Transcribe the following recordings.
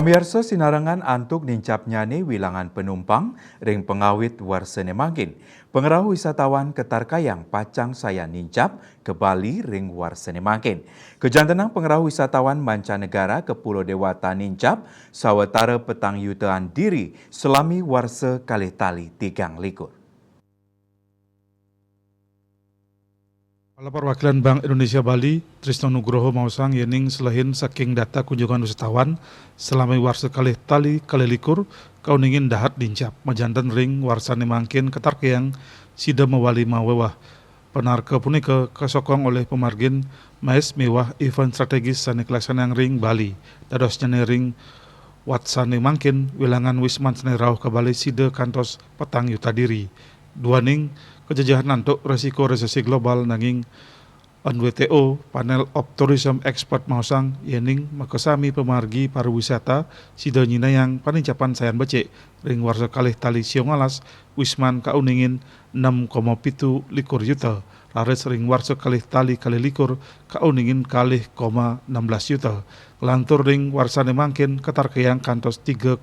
Pamirsa sinarangan antuk nincap nyane wilangan penumpang ring pengawit warsene mangkin. Pengerau wisatawan Ketarkayang pacang saya nincap ke Bali ring warsene mangkin. Kejantenang pengerau wisatawan mancanegara ke Pulau Dewata nincap sawetara petang yutaan diri selami warse kalih tali tigang likur. Kepala Perwakilan Bank Indonesia Bali, Trisno Nugroho mausang yening selain saking data kunjungan wisatawan selama warsa kalih tali kalih likur kauningin dahat dincap majantan ring warsane mangkin Ketarkayang sida mewali mawewah. Penarka punika kesokong oleh pemargin maes mewah event strategis sane kelaksanaan ring Bali. Dados nyane ring watsane mangkin wilangan wisman sane rauh ke Bali sida kantos petang yuta diri. Dua ning kejajahan nantuk resiko resesi global nanging NWTO Panel of Tourism Expert mausang yening makasami pemargi pariwisata sida nyinayang panincapan sayan becek ring warsa kalih tali siung alas wisman kauningin 6,7 likur juta rares ring warsa kalih tali kalih likur kauningin kalih 16 juta kelantur ring warsane mangkin Ketarkayang kantos 3,16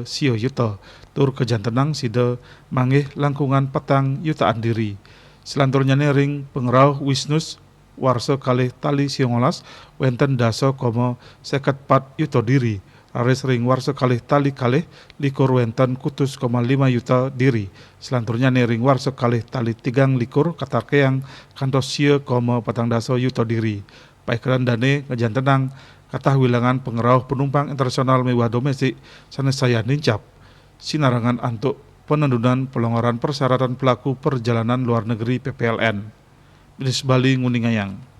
sio juta tur kejantenang sida mangih langkungan petang yutaan diri. Selanturnya ring pengerau Wisnus warsa kalih tali siongolas wenten 10,54 yuta diri. Rares ring warsa kalih tali kalih likur wenten kutus 5 yuta diri. Selanturnya ring warsa kalih tali tigang likur Ketarkayang kantos 10,14 yuta diri. Paikeran dane ngejantenang katah wilangan pengerau penumpang internasional mewah domestik sanes saya nincap sinarangan antuk penendunan pelonggaran persyaratan pelaku perjalanan luar negeri PPLN. Dinas Bali Nguningayang.